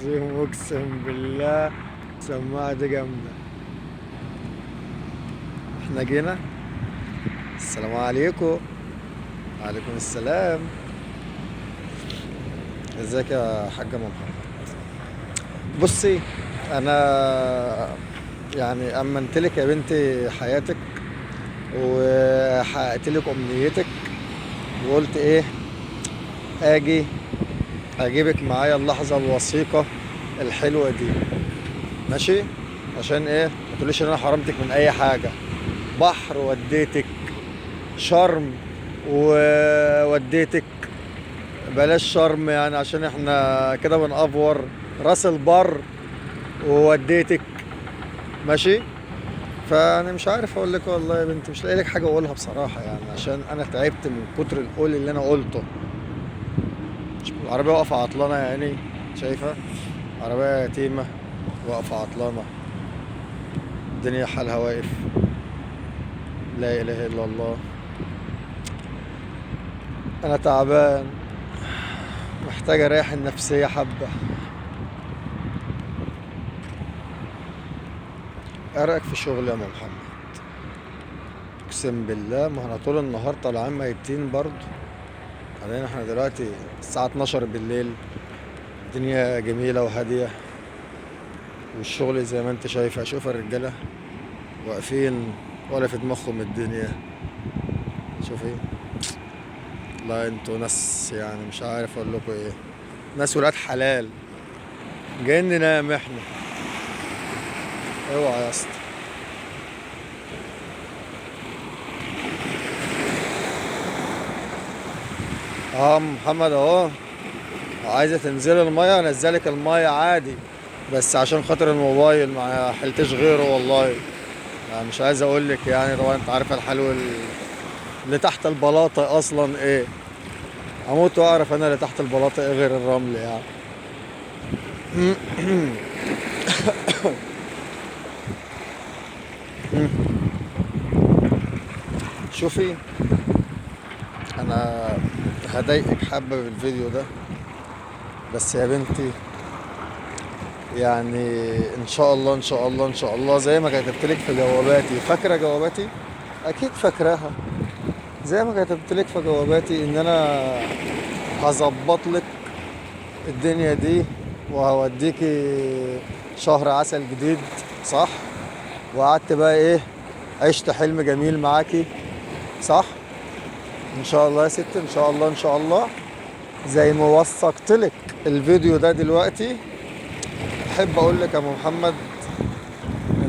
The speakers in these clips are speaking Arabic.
العظيم اقسم بالله السماعة دي جامدة. احنا جينا. السلام عليكم. وعليكم السلام. ازيك يا حاجة أم محمد؟ بصي، انا يعني امنتلك يا بنتي حياتك، وحققتلك امنيتك، وقلت ايه، اجي اجيبك معايا اللحظة الوثيقة الحلوة دي. ماشي؟ عشان ايه؟ ما تقوليش ان انا حرمتك من اي حاجة. بحر وديتك، شرم ووديتك، بلاش شرم يعني عشان احنا كده بنأفور، راس البر ووديتك. ماشي. فانا مش عارف اقول لك والله يا بنتي، مش لاقي لك حاجه اقولها بصراحه يعني، عشان انا تعبت من كتر القول اللي انا قلته. العربيه واقفه عطلانه يعني، شايفه؟ عربيه يتيمه واقفه عطلانه، الدنيا حالها واقف. لا اله الا الله. انا تعبان، محتاج اريح النفسيه حبه. ايه رايك في الشغل يا ام محمد؟ اقسم بالله ما احنا طول النهار طالعين ميتين برضه. بعدين احنا دلوقتي الساعه 12 بالليل، الدنيا جميله وهاديه، والشغل زي ما انت شايفه. شوف الرجاله واقفين ولا في دماغهم الدنيا. شوفي، لا انتوا ناس يعني مش عارف اقول لكم ايه، ناس ولاد حلال. جايين ننام احنا. اوعى يا اسطى. اه محمد اهو، عايزه تنزل الميه انزلك الميه عادي، بس عشان خاطر الموبايل ما حلتش غيره والله. يعني مش عايز اقول لك يعني، طبعا انت عارف الحلو اللي تحت البلاطه اصلا ايه. اموت واعرف انا اللي تحت البلاطه ايه غير الرمل يعني. شوفي، انا هضايقك حبه بالفيديو ده، بس يا بنتي يعني ان شاء الله ان شاء الله ان شاء الله زي ما كتبت لك في جواباتي. فاكره جواباتي؟ اكيد فاكراها. زي ما كتبت لك في جواباتي ان انا هظبط لك الدنيا دي، وهوديكي شهر عسل جديد، صح؟ وقعدت بقى ايه، عشت حلم جميل معاكي، صح؟ ان شاء الله يا ست، ان شاء الله ان شاء الله. زي ما وثقت لك الفيديو ده دلوقتي، احب اقول لك يا ابو محمد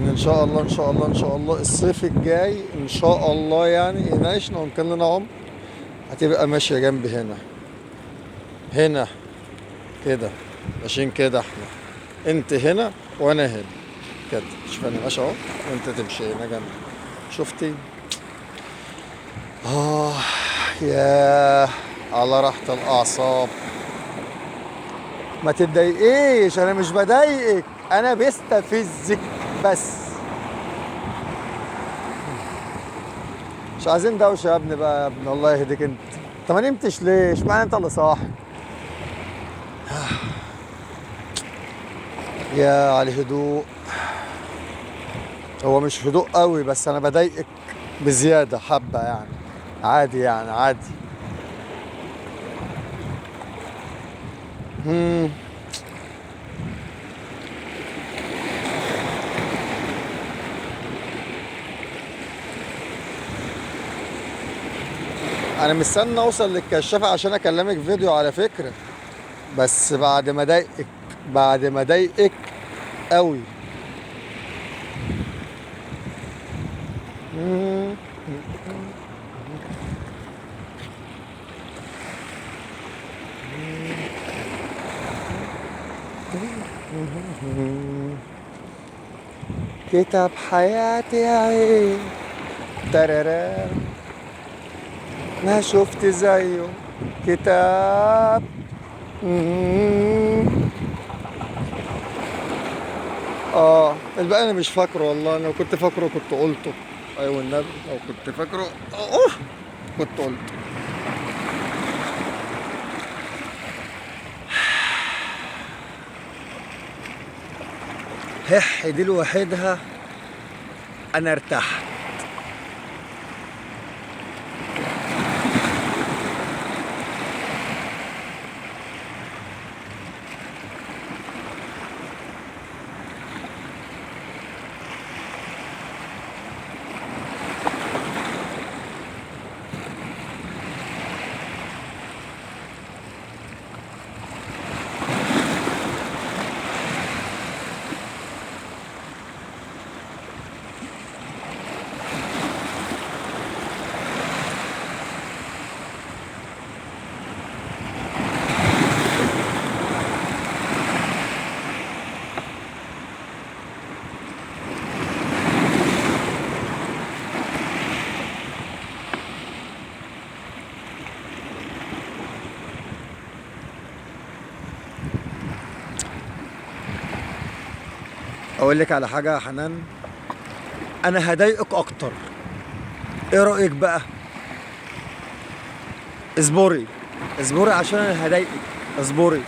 ان شاء الله ان شاء الله ان شاء الله الصيف الجاي ان شاء الله، يعني ان عشنا وان كان لنا عمر، هتبقى ماشيه جنبي هنا، هنا كده، ماشيين كده احنا، انت هنا وانا هنا كده. شوف انا ماشي اهو، وانت تمشي هنا جنبي. شفتي؟ اه، ياه على راحة الأعصاب. ما تتضايقيش، أنا مش بضايقك، أنا بستفزك بس. مش عايزين دوشة يا ابني بقى، يا ابني الله يهديك أنت. أنت ما نمتش ليه؟ اشمعنى أنت اللي صاحي؟ يا على الهدوء. هو مش هدوء قوي، بس أنا بضايقك بزيادة حبة يعني. عادي يعني، عادي. مم. أنا مستني أوصل للكشافة عشان أكلمك فيديو على فكرة، بس بعد ما أضايقك، بعد ما أضايقك قوي. مم. كتاب حياتي يا عين، ترارا، ما شفت زيه كتاب. اه الباقي انا مش فاكره والله، انا لو كنت فاكره كنت قلته. ايوه النبي لو كنت فاكره اوه كنت قلته. هح دي لوحدها انا ارتحت. اقول لك على حاجه يا حنان، انا هضايقك اكتر. ايه رايك بقى؟ اصبري، اصبري عشان انا هضايقك. اصبري.